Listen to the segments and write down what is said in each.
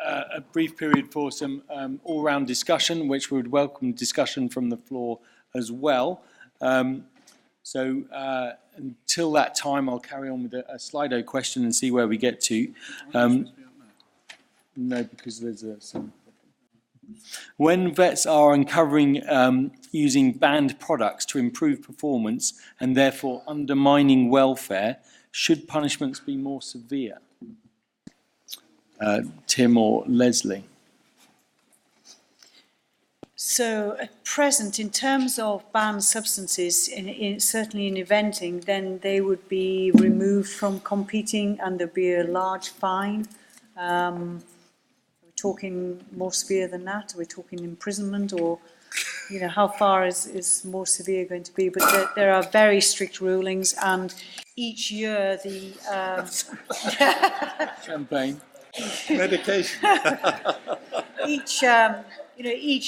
a brief period for some all-round discussion, which we would welcome discussion from the floor as well. So until that time, I'll carry on with a Slido question and see where we get to. No, because there's some. When vets are uncovering using banned products to improve performance and therefore undermining welfare, should punishments be more severe? Tim or Leslie? So at present, in terms of banned substances, certainly in eventing, then they would be removed from competing and there'd be a large fine. Are we talking more severe than that? Are we talking imprisonment, or how far is more severe going to be? But there are very strict rulings, and each year the Champagne. Medication. Each,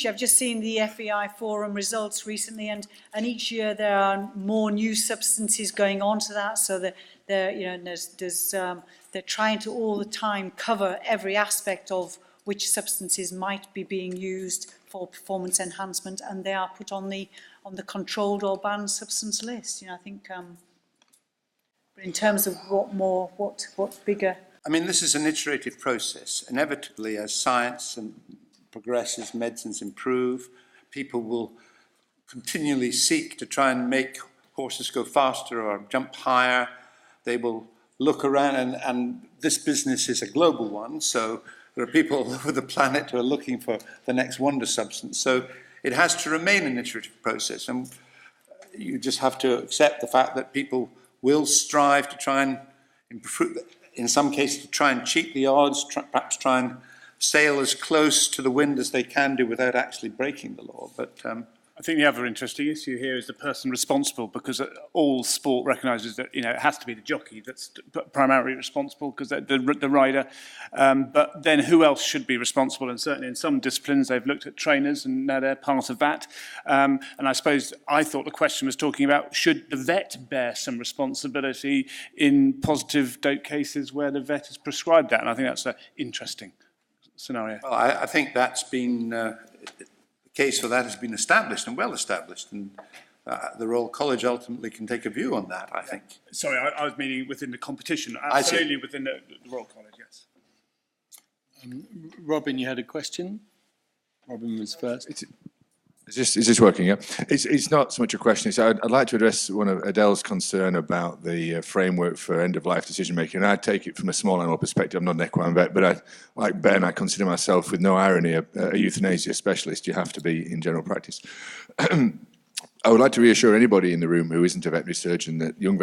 I've just seen the FEI forum results recently, and each year there are more new substances going on to that, so that they're trying to all the time cover every aspect of which substances might be being used for performance enhancement, and they are put on the controlled or banned substance list. I think, but in terms of what bigger. I mean, this is an iterative process. Inevitably, as science progresses, medicines improve, people will continually seek to try and make horses go faster or jump higher. They will look around, and this business is a global one, so there are people all over the planet who are looking for the next wonder substance. So it has to remain an iterative process, and you just have to accept the fact that people will strive to try and improve, in some cases to try and cheat the odds, perhaps try and sail as close to the wind as they can do without actually breaking the law. But I think the other interesting issue here is the person responsible, because all sport recognises that it has to be the jockey that's primarily responsible, because the rider. But then who else should be responsible? And certainly in some disciplines they've looked at trainers, and now they're part of that. And I suppose I thought the question was talking about, should the vet bear some responsibility in positive dope cases where the vet has prescribed that? And I think that's an interesting scenario. Well, I think that's been, the case for that has been established and well established, and the Royal College ultimately can take a view on that, I think. Sorry, I was meaning within the competition, absolutely within the Royal College, yes. Robin, you had a question? Robin was first. Is this working? Yeah, it's not so much a question. I'd like to address one of Adele's concern about the framework for end-of-life decision-making. And I take it from a small animal perspective. I'm not an equine vet, but like Ben, I consider myself, with no irony, a euthanasia specialist. You have to be in general practice. I would like to reassure anybody in the room who isn't a veterinary surgeon that young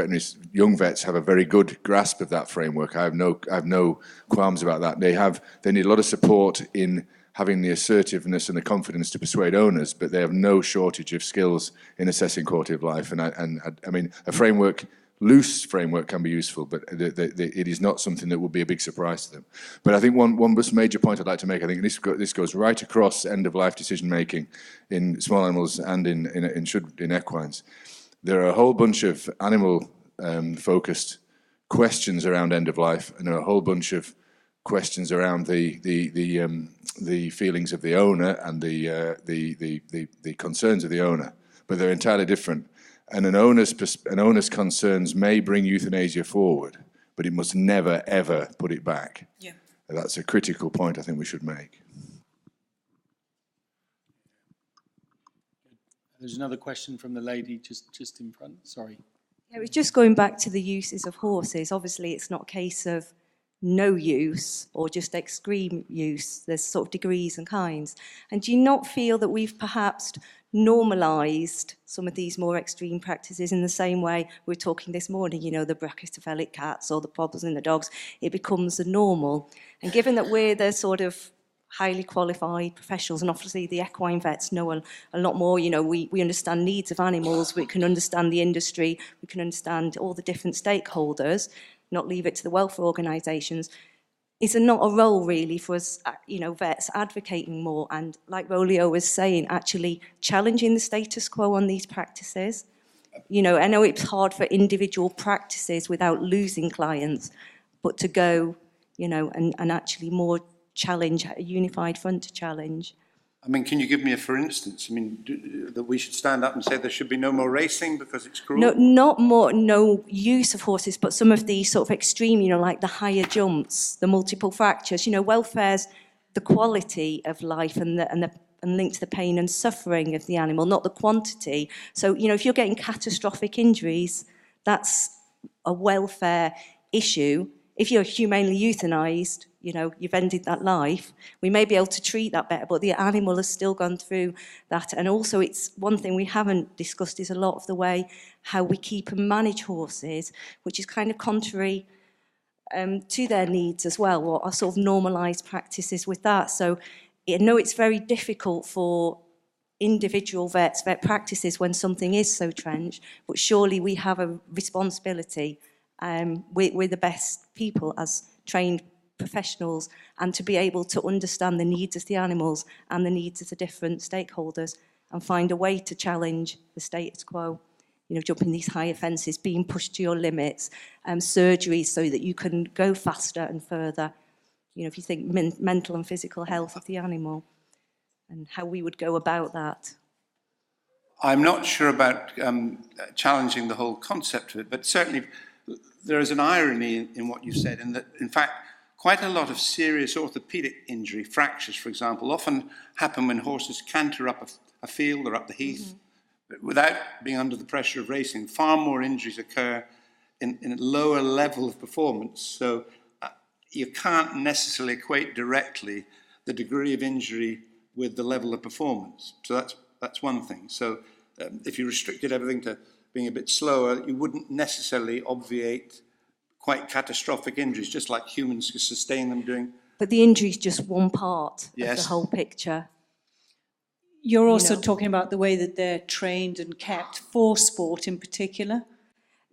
vets have a very good grasp of that framework. I have no qualms about that. They need a lot of support in having the assertiveness and the confidence to persuade owners, but they have no shortage of skills in assessing quality of life. And I mean, a loose framework can be useful, but it is not something that will be a big surprise to them. But I think one major point I'd like to make, I think this goes right across end-of-life decision-making in small animals and in equines. There are a whole bunch of animal-focused questions around end-of-life, and there are a whole bunch of questions around the feelings of the owner and the concerns of the owner, but they're entirely different. And an owner's concerns may bring euthanasia forward, but it must never ever put it back. Yeah, that's a critical point I think we should make. There's another question from the lady just in front. Sorry. Yeah, it was just going back to the uses of horses. Obviously, it's not a case of no use or just extreme use. There's sort of degrees and kinds. And do you not feel that we've perhaps normalised some of these more extreme practices in the same way we were talking this morning, the brachycephalic cats or the problems in the dogs? It becomes the normal. And given that we're the sort of highly qualified professionals, and obviously the equine vets know a lot more, we understand needs of animals, we can understand the industry, we can understand all the different stakeholders, not leave it to the welfare organisations. Is there not a role really for us, vets advocating more and, like Rolio was saying, actually challenging the status quo on these practices? I know it's hard for individual practices without losing clients, but to go, and actually more challenge, a unified front to challenge. I mean, can you give me a for instance? I mean, that we should stand up and say there should be no more racing because it's cruel? No, no use of horses, but some of the sort of extreme, like the higher jumps, the multiple fractures. Welfare's the quality of life and linked to the pain and suffering of the animal, not the quantity. So, if you're getting catastrophic injuries, that's a welfare issue. If you're humanely euthanized, you've ended that life, we may be able to treat that better, but the animal has still gone through that. And also, it's one thing we haven't discussed is a lot of the way how we keep and manage horses, which is kind of contrary to their needs as well, what are sort of normalised practices with that. So I know it's very difficult for individual vet practices when something is so trenched, but surely we have a responsibility. We're the best people as trained professionals, and to be able to understand the needs of the animals and the needs of the different stakeholders and find a way to challenge the status quo. Jumping these higher fences, being pushed to your limits, surgeries so that you can go faster and further. If you think mental and physical health of the animal and how we would go about that. I'm not sure about challenging the whole concept of it, but certainly there is an irony in what you said, in that, in fact, quite a lot of serious orthopedic injury, fractures, for example, often happen when horses canter up a field or up the heath, without being under the pressure of racing. Far more injuries occur in a lower level of performance. So you can't necessarily equate directly the degree of injury with the level of performance. So that's one thing. So if you restricted everything to being a bit slower, you wouldn't necessarily obviate quite catastrophic injuries, just like humans can sustain them doing. But the injury is just one part of the whole picture. You're also talking about the way that they're trained and kept for sport in particular?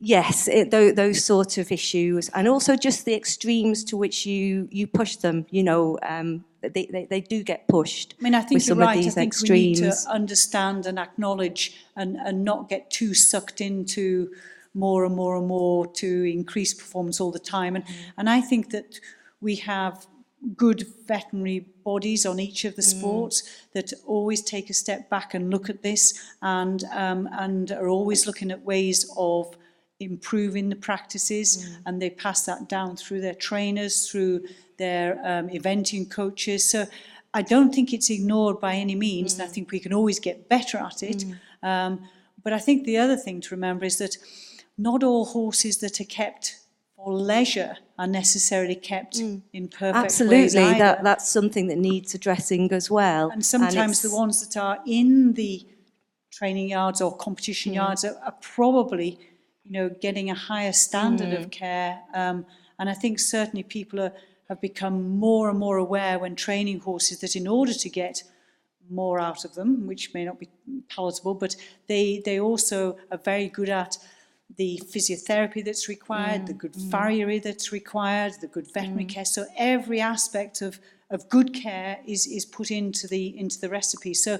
Yes, those sort of issues, and also just the extremes to which you push them. They do get pushed. I mean, I think you're right. I think extremes. We need to understand and acknowledge and not get too sucked into more and more and more to increase performance all the time. And I think that we have good veterinary bodies on each of the sports that always take a step back and look at this and are always looking at ways of improving the practices, and they pass that down through their trainers, through their eventing coaches. So I don't think it's ignored by any means, and I think we can always get better at it. But I think the other thing to remember is that not all horses that are kept for leisure are necessarily kept in perfect Absolutely, ways either. that's something that needs addressing as well. And sometimes the ones that are in the training yards or competition yards are probably, getting a higher standard of care. And I think certainly people have become more and more aware when training horses that in order to get more out of them, which may not be palatable, but they also are very good at the physiotherapy that's required, the good farriery that's required, the good veterinary care. So every aspect of good care is put into the recipe. So,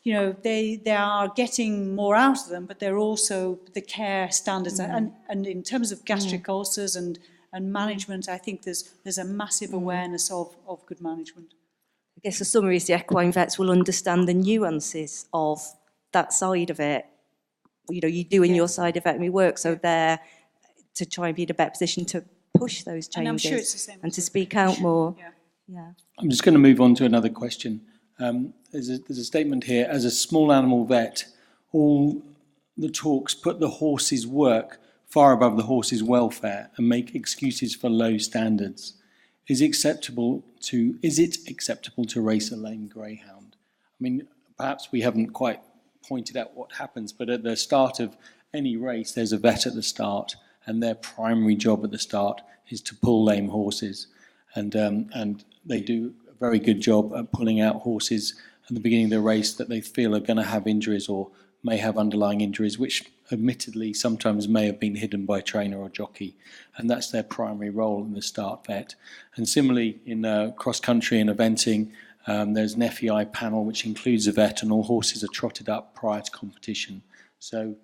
they are getting more out of them, but they're also the care standards. And in terms of gastric ulcers and management, I think there's a massive awareness of good management. I guess the summary is the equine vets will understand the nuances of that side of it. You doing your side of veterinary work, so they're to try and be in a better position to push those changes And I'm sure it's the same and to speak out more. Yeah. I'm just going to move on to another question. There's a statement here: as a small animal vet, all the talks put the horse's work far above the horse's welfare and make excuses for low standards. Is it acceptable to race a lame greyhound? I mean, perhaps we haven't quite pointed out what happens, but at the start of any race, there's a vet at the start, and their primary job at the start is to pull lame horses, and they do a very good job at pulling out horses at the beginning of the race that they feel are going to have injuries or may have underlying injuries, which admittedly sometimes may have been hidden by trainer or jockey, and that's their primary role in the start vet. And similarly in cross country and eventing, there's an FEI panel which includes a vet, and all horses are trotted up prior to competition. So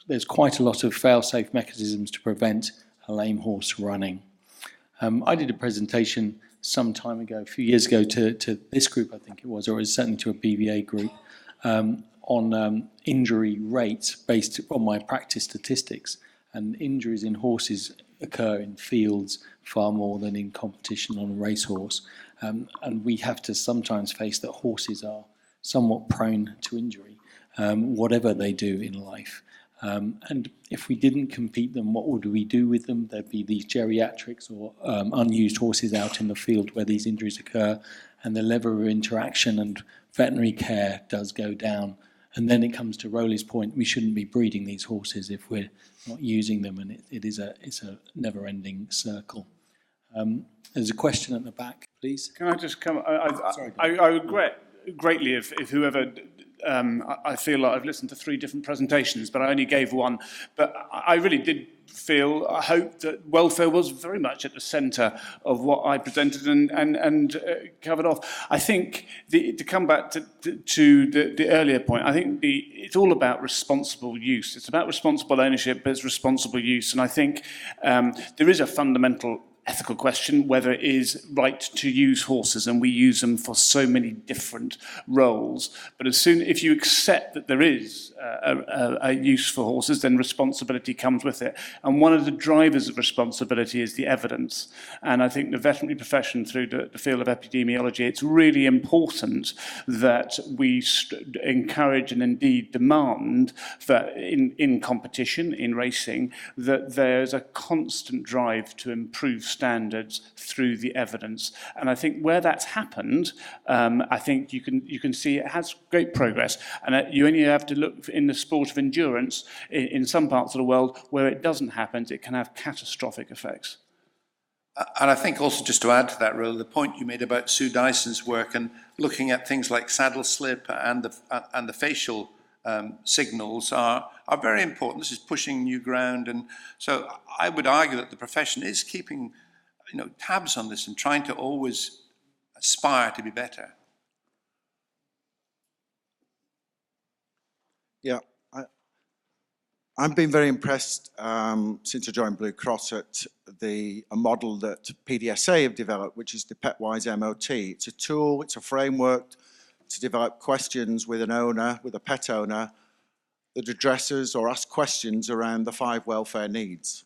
there's quite a lot of fail-safe mechanisms to prevent a lame horse running. I did a presentation some time ago, a few years ago, to this group, I think it was, or it was certainly to a BVA group, on injury rates based on my practice statistics. And injuries in horses occur in fields far more than in competition on a racehorse. And we have to sometimes face that horses are somewhat prone to injury, whatever they do in life. And if we didn't compete them, what would we do with them? There'd be these geriatrics or unused horses out in the field where these injuries occur, and the level of interaction and veterinary care does go down. And then it comes to Rowley's point, we shouldn't be breeding these horses if we're not using them, and it's a never-ending circle. There's a question at the back, please. Can I just come? I regret greatly if whoever. I feel like I've listened to 3 different presentations, but I only gave one. But I really did I hope that welfare was very much at the centre of what I presented and covered off. I think to come back to the earlier point, I think it's all about responsible use. It's about responsible ownership, but it's responsible use. And I think there is a fundamental ethical question whether it is right to use horses, and we use them for so many different roles. But if you accept that there is a use for horses, then responsibility comes with it. And one of the drivers of responsibility is the evidence. And I think the veterinary profession, through the field of epidemiology, it's really important that we encourage and indeed demand that in competition, in racing, that there's a constant drive to improve standards through the evidence. And I think where that's happened, I think you can see it has great progress. And you only have to look in the sport of endurance in some parts of the world where it doesn't happen, it can have catastrophic effects. And I think also, just to add to that, Ro, the point you made about Sue Dyson's work and looking at things like saddle slip and the facial signals are very important. This is pushing new ground, and so I would argue that the profession is keeping tabs on this and trying to always aspire to be better. Yeah, I've been very impressed since I joined Blue Cross at a model that PDSA have developed, which is the Petwise MOT. It's a tool, it's a framework to develop questions with an owner, with a pet owner, that addresses or asks questions around the 5 welfare needs.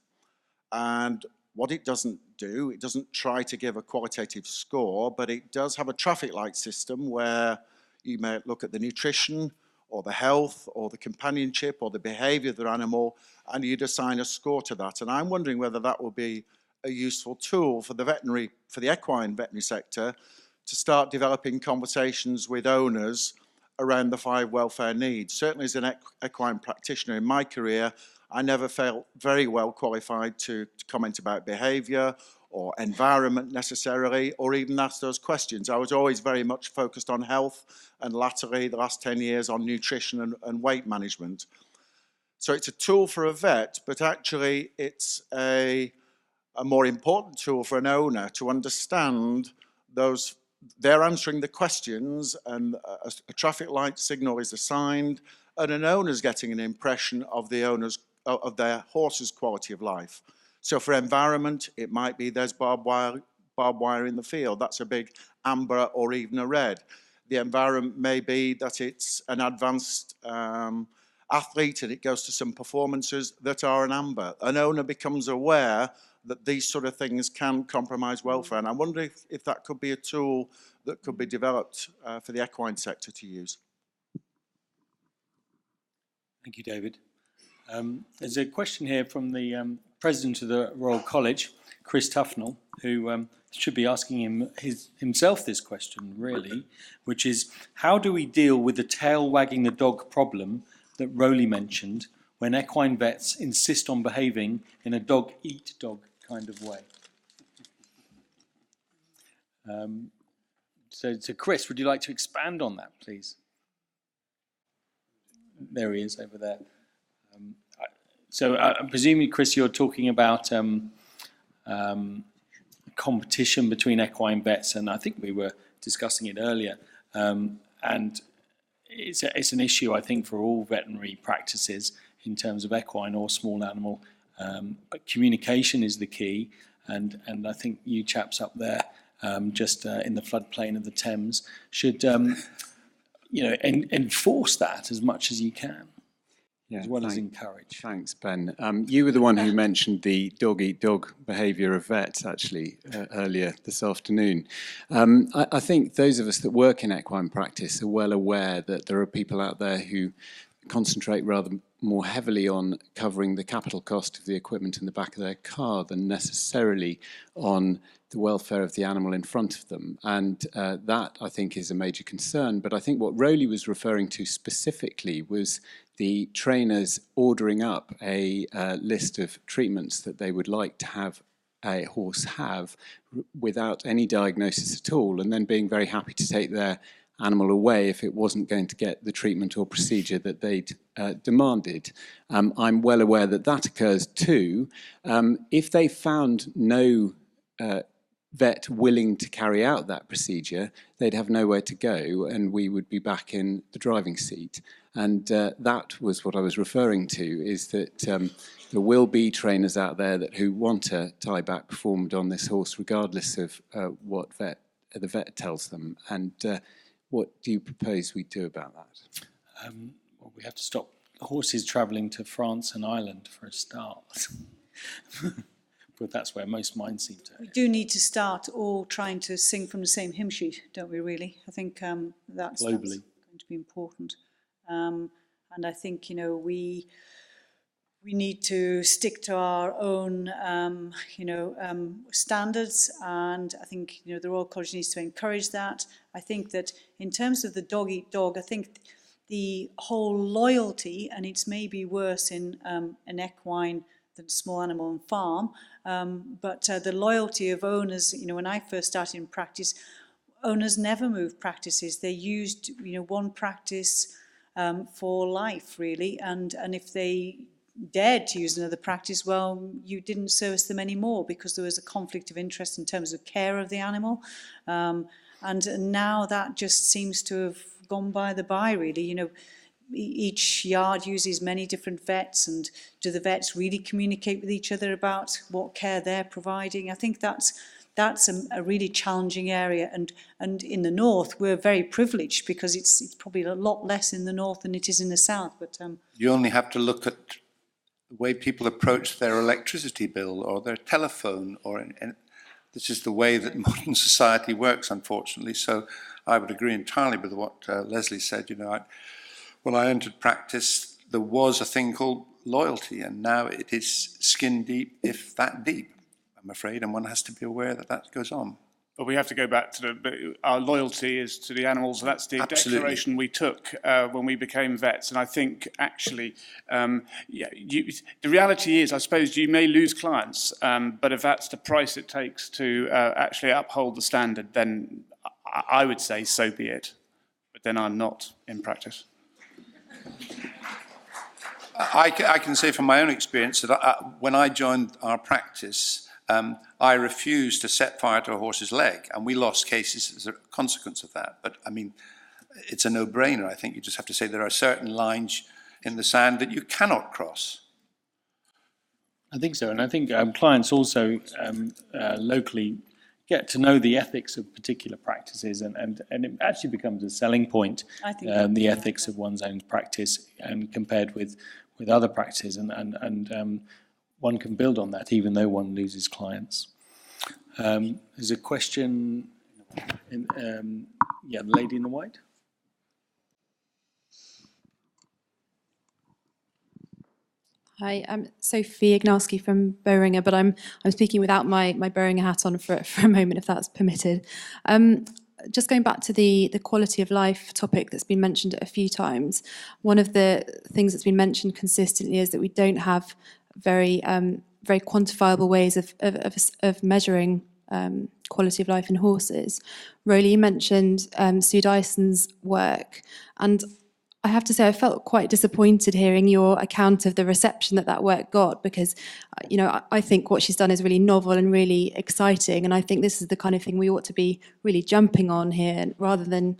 And what it doesn't do, it doesn't try to give a qualitative score, but it does have a traffic light system where you may look at the nutrition or the health or the companionship or the behavior of the animal, and you'd assign a score to that. And I'm wondering whether that will be a useful tool for the equine veterinary sector to start developing conversations with owners around the 5 welfare needs. Certainly as an equine practitioner in my career, I never felt very well qualified to comment about behavior or environment necessarily, or even ask those questions. I was always very much focused on health, and latterly, the last 10 years, on nutrition and weight management. So it's a tool for a vet, but actually it's a more important tool for an owner to understand they're answering the questions, and a traffic light signal is assigned, and an owner's getting an impression of their horse's quality of life. So for environment, it might be there's barbed wire in the field. That's a big amber or even a red. The environment may be that it's an advanced athlete and it goes to some performances that are an amber. An owner becomes aware that these sort of things can compromise welfare. And I wonder if that could be a tool that could be developed for the equine sector to use. Thank you, David. There's a question here from the President of the Royal College, Chris Tufnell, who should be asking himself this question, really, which is, how do we deal with the tail wagging the dog problem that Rowley mentioned when equine vets insist on behaving in a dog-eat-dog kind of way? So Chris, would you like to expand on that, please? There he is over there. So presumably, Chris, you're talking about competition between equine vets, and I think we were discussing it earlier. And it's an issue, I think, for all veterinary practices in terms of equine or small animal. But communication is the key, and I think you chaps up there just in the floodplain of the Thames, should enforce that as much as you can, as well as encourage. Thanks, Ben. You were the one who mentioned the dog-eat-dog behaviour of vets, actually, earlier this afternoon. I think those of us that work in equine practice are well aware that there are people out there who concentrate rather more heavily on covering the capital cost of the equipment in the back of their car than necessarily on the welfare of the animal in front of them. And that, I think, is a major concern. But I think what Rowley was referring to specifically was the trainers ordering up a list of treatments that they would like to have a horse have without any diagnosis at all, and then being very happy to take their animal away if it wasn't going to get the treatment or procedure that they'd demanded. I'm well aware that that occurs too. If they found no vet willing to carry out that procedure, they'd have nowhere to go and we would be back in the driving seat. And that was what I was referring to, is that there will be trainers out there who want a tie-back performed on this horse regardless of what the vet tells them. And what do you propose we do about that? Well, we have to stop horses travelling to France and Ireland for a start. But that's where most mine seem to. We do need to start all trying to sing from the same hymn sheet, don't we, really? I think that's going to be important. And I think, we need to stick to our own, standards. And I think, the Royal College needs to encourage that. I think that in terms of the dog-eat-dog, I think the whole loyalty, and it's maybe worse in an equine than small animal and farm, but the loyalty of owners, when I first started in practice, owners never moved practices. They used, one practice for life, really, and if they dared to use another practice, well, you didn't service them anymore because there was a conflict of interest in terms of care of the animal. And now that just seems to have gone by the by, really. Each yard uses many different vets, and do the vets really communicate with each other about what care they're providing? I think that's a really challenging area, and in the north we're very privileged because it's probably a lot less in the north than it is in the south. But you only have to look at the way people approach their electricity bill or their telephone, and this is the way that modern society works, unfortunately. So I would agree entirely with what Leslie said. When I entered practice, there was a thing called loyalty, and now it is skin deep, if that deep, I'm afraid, and one has to be aware that that goes on. But we have to go back to our loyalty is to the animals. That's the Absolutely. declaration we took when we became vets. And I think actually, the reality is, I suppose you may lose clients, but if that's the price it takes to actually uphold the standard, then I would say so be it. But then I'm not in practice. I can say from my own experience that when I joined our practice, I refused to set fire to a horse's leg, and we lost cases as a consequence of that. But I mean, it's a no-brainer. I think you just have to say there are certain lines in the sand that you cannot cross. I think so, and I think clients also locally get to know the ethics of particular practices, and it actually becomes a selling point, I think the ethics of one's own practice and compared with other practices, and one can build on that even though one loses clients. There's a question, the lady in the white. Hi, I'm Sophie Ignalski from Boehringer, but I'm speaking without my Boehringer hat on for a moment, if that's permitted. Just going back to the quality of life topic that's been mentioned a few times, one of the things that's been mentioned consistently is that we don't have very quantifiable ways of measuring quality of life in horses. Rowley, you mentioned Sue Dyson's work, and I have to say I felt quite disappointed hearing your account of the reception that work got, because I think what she's done is really novel and really exciting, and I think this is the kind of thing we ought to be really jumping on here rather than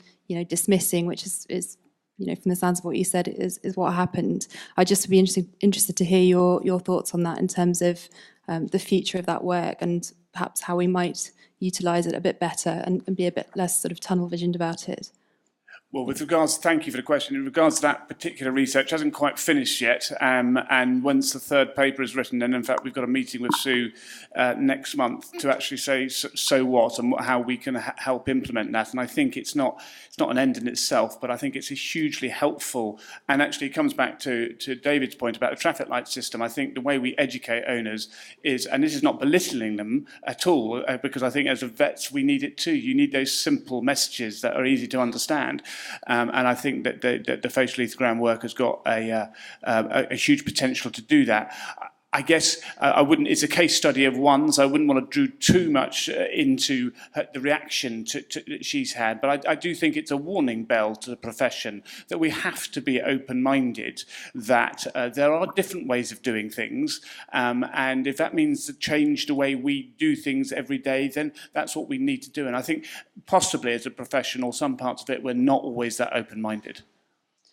dismissing, which is from the sounds of what you said is what happened. I'd just be interested to hear your thoughts on that in terms of the future of that work and perhaps how we might utilise it a bit better and be a bit less sort of tunnel visioned about it. Well, with regards, thank you for the question. In regards to that particular research, hasn't quite finished yet. And once the third paper is written, and in fact, we've got a meeting with Sue next month to actually say so what and how we can help implement that. And I think it's not an end in itself, but I think it's a hugely helpful. And actually, it comes back to David's point about the traffic light system. I think the way we educate owners is, and this is not belittling them at all, because I think as a vets we need it too. You need those simple messages that are easy to understand. And I think that the facial ethogram work has got a huge potential to do that. I guess I wouldn't. It's a case study of one, so I wouldn't want to draw too much into the reaction that she's had. But I do think it's a warning bell to the profession that we have to be open-minded. That there are different ways of doing things, and if that means to change the way we do things every day, then that's what we need to do. And I think possibly as a profession, or some parts of it, we're not always that open-minded.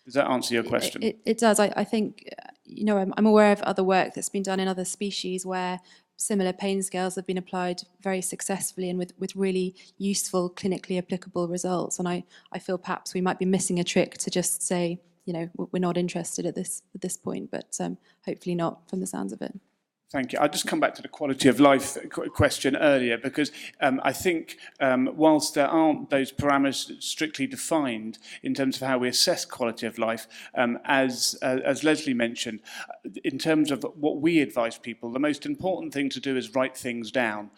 Does that answer your question? It does. I think, you know, I'm aware of other work that's been done in other species where similar pain scales have been applied very successfully and with really useful, clinically applicable results. And I feel perhaps we might be missing a trick to just say, you know, we're not interested at this point, but hopefully not from the sounds of it. Thank you. I'll just come back to the quality of life question earlier, because I think whilst there aren't those parameters strictly defined in terms of how we assess quality of life, as Leslie mentioned, in terms of what we advise people, the most important thing to do is write things down,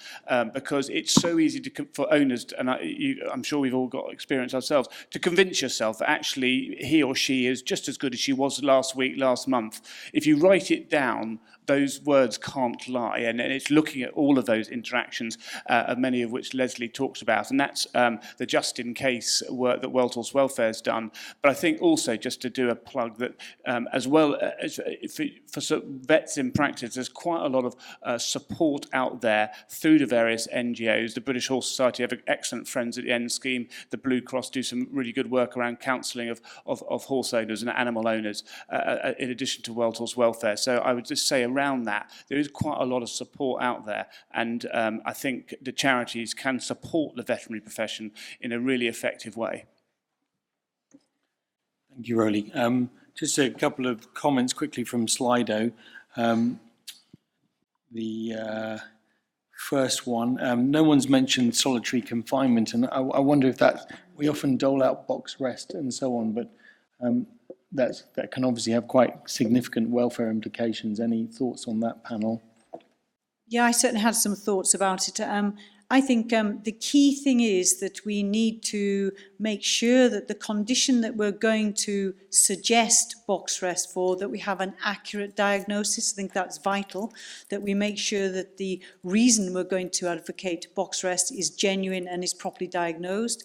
because it's so easy for owners, and I'm sure we've all got experience ourselves, to convince yourself that actually he or she is just as good as she was last week, last month. If you write it down, those words can't lie, and it's looking at all of those interactions, many of which Leslie talks about, and that's the just-in-case work that World Horse Welfare has done. But I think also, just to do a plug, that as well as for vets in practice, there's quite a lot of support out there through the various NGOs. The British Horse Society have excellent friends at the End Scheme. The Blue Cross do some really good work around counselling of horse owners and animal owners, in addition to World Horse Welfare. So I would just say around that, there is quite a lot of support out there, and I think the charities can support the veterinary profession in a really effective way. Thank you, Rolly. Just a couple of comments quickly from Slido. The first one, no one's mentioned solitary confinement, and I wonder if we often dole out box rest and so on, but that can obviously have quite significant welfare implications. Any thoughts on that panel? Yeah, I certainly had some thoughts about it. I think the key thing is that we need to make sure that the condition that we're going to suggest box rest for, that we have an accurate diagnosis. I think that's vital, that we make sure that the reason we're going to advocate box rest is genuine and is properly diagnosed.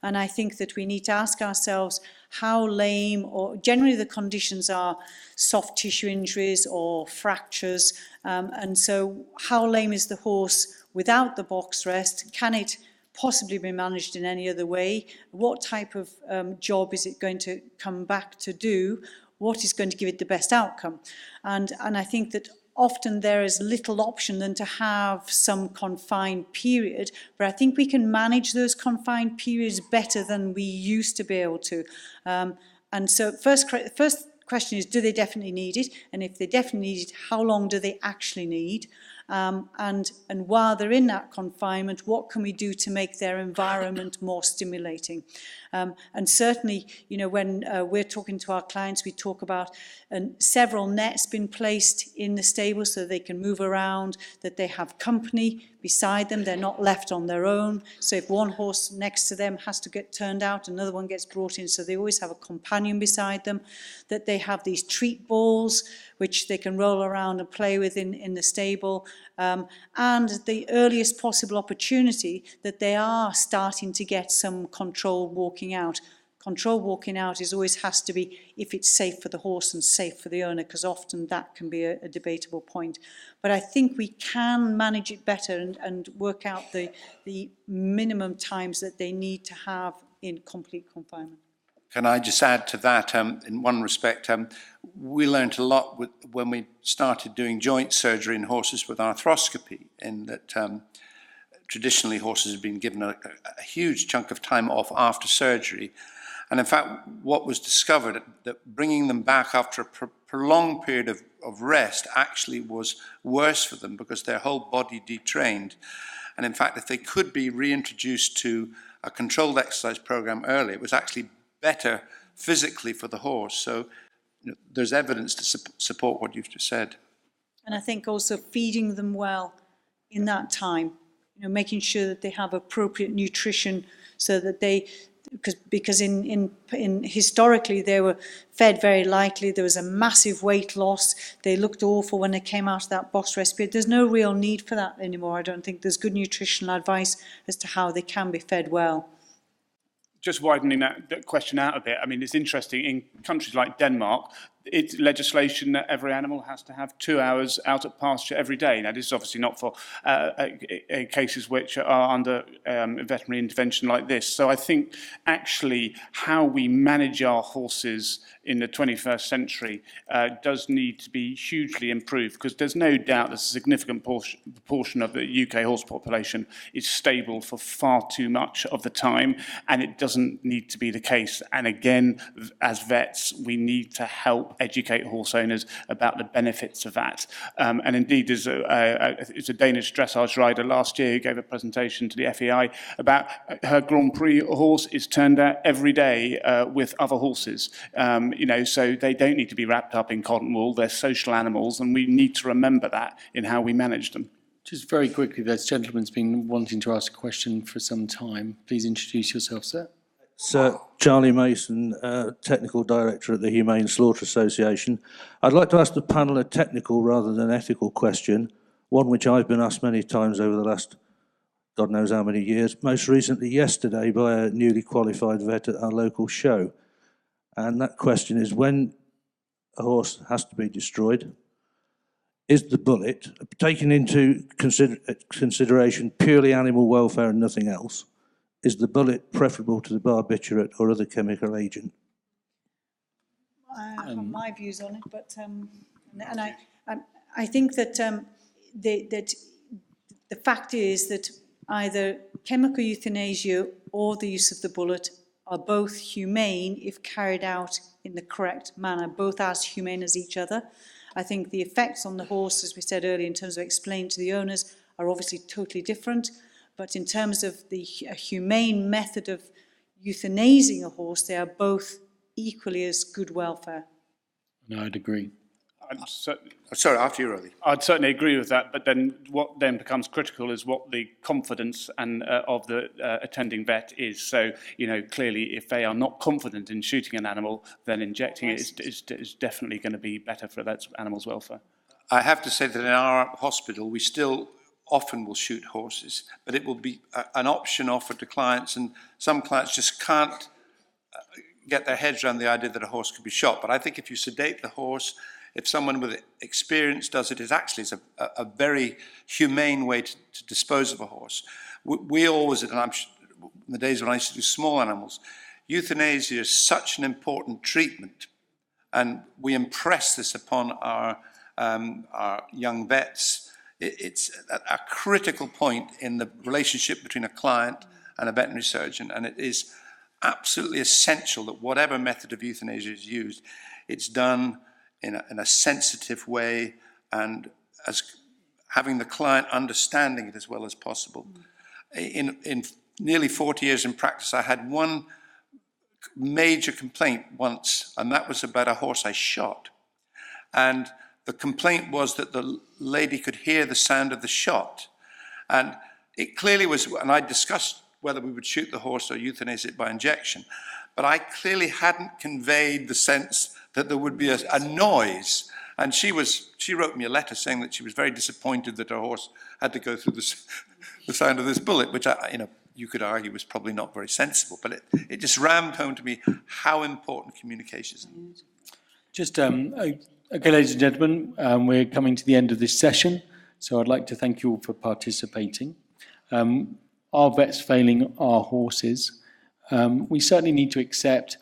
And I think that we need to ask ourselves how lame, or generally the conditions are soft tissue injuries or fractures. And so how lame is the horse without the box rest? Can it possibly be managed in any other way? What type of job is it going to come back to do? What is going to give it the best outcome? And I think that often there is little option than to have some confined period, but I think we can manage those confined periods better than we used to be able to. And so first question is, do they definitely need it? And if they definitely need it, how long do they actually need? And while they're in that confinement, what can we do to make their environment more stimulating? And certainly, you know, when we're talking to our clients, we talk about several nets being placed in the stable so they can move around, that they have company beside them, they're not left on their own. So if one horse next to them has to get turned out, another one gets brought in, so they always have a companion beside them, that they have these treat balls which they can roll around and play with in the stable, and the earliest possible opportunity that they are starting to get some controlled walking out. Controlled walking out always has to be if it's safe for the horse and safe for the owner, because often that can be a debatable point. But I think we can manage it better and work out the minimum times that they need to have in complete confinement. can I just add to that, in one respect, we learned a lot when we started doing joint surgery in horses with arthroscopy, in that traditionally horses have been given a huge chunk of time off after surgery. And in fact, what was discovered, that bringing them back after a prolonged period of rest actually was worse for them because their whole body detrained. And in fact, if they could be reintroduced to a controlled exercise program early, it was actually better physically for the horse. So there's evidence to support what you've just said. And I think also feeding them well in that time, making sure that they have appropriate nutrition so that they, because in historically they were fed very lightly, there was a massive weight loss, they looked awful when they came out of that box rest period. There's no real need for that anymore. I don't think there's good nutritional advice as to how they can be fed well. Just widening that question out a bit, I mean, it's interesting, in countries like Denmark, it's legislation that every animal has to have 2 hours out at pasture every day. Now, this is obviously not for cases which are under veterinary intervention like this. So I think actually how we manage our horses in the 21st century does need to be hugely improved, because there's no doubt that a significant proportion of the UK horse population is stable for far too much of the time, and it doesn't need to be the case. And again, as vets, we need to help educate horse owners about the benefits of that. And indeed, there's a Danish dressage rider last year who gave a presentation to the FEI about her Grand Prix horse is turned out every day with other horses. So they don't need to be wrapped up in cotton wool. They're social animals, and we need to remember that in how we manage them. Just very quickly, this gentleman's been wanting to ask a question for some time. Please introduce yourself, sir. Sir Charlie Mason, Technical Director at the Humane Slaughter Association. I'd like to ask the panel a technical rather than ethical question, one which I've been asked many times over the last God knows how many years, most recently yesterday by a newly qualified vet at our local show. And that question is, when a horse has to be destroyed, is the bullet, taking into consideration purely animal welfare and nothing else, is the bullet preferable to the barbiturate or other chemical agent? I have my views on it, but I think that that the fact is that either chemical euthanasia or the use of the bullet are both humane if carried out in the correct manner, both as humane as each other. I think the effects on the horse, as we said earlier, in terms of explaining to the owners, are obviously totally different. But in terms of the humane method of euthanizing a horse, they are both equally as good welfare. No, I'd agree. Sorry, after you, Roddy. I'd certainly agree with that, but then what then becomes critical is what the confidence and of the attending vet is. So, clearly, if they are not confident in shooting an animal, then injecting it is definitely going to be better for that animal's welfare. I have to say that in our hospital, we still often will shoot horses, but it will be an option offered to clients, and some clients just can't get their heads around the idea that a horse could be shot. But I think if you sedate the horse, if someone with experience does it, it's a very humane way to dispose of a horse. We always, and I'm in the days when I used to do small animals, euthanasia is such an important treatment, and we impress this upon our young vets. It's a critical point in the relationship between a client and a veterinary surgeon, and it is absolutely essential that whatever method of euthanasia is used, it's done in a sensitive way, and as having the client understanding it as well as possible. In nearly 40 years in practice, I had one major complaint once, and that was about a horse I shot. And the complaint was that the lady could hear the sound of the shot. And it clearly was, and I discussed whether we would shoot the horse or euthanize it by injection, but I clearly hadn't conveyed the sense that there would be a noise. And she wrote me a letter saying that she was very disappointed that her horse had to go through the sound of this bullet, which you could argue was probably not very sensible, but it just rammed home to me how important communication is. Just, okay, ladies and gentlemen, we're coming to the end of this session, so I'd like to thank you all for participating. Are vets failing our horses? We certainly need to accept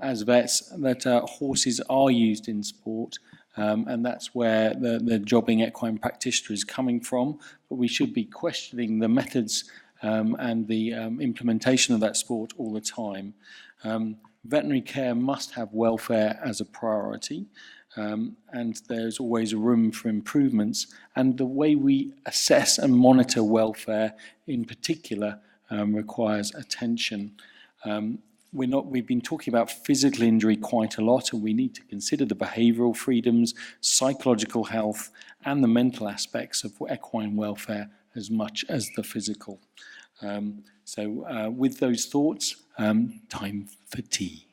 as vets that horses are used in sport, and that's where the jobbing equine practitioner is coming from, but we should be questioning the methods and the implementation of that sport all the time. Veterinary care must have welfare as a priority, and there's always room for improvements, and the way we assess and monitor welfare in particular requires attention. We've been talking about physical injury quite a lot, and we need to consider the behavioural freedoms, psychological health, and the mental aspects of equine welfare as much as the physical. So with those thoughts, time for tea.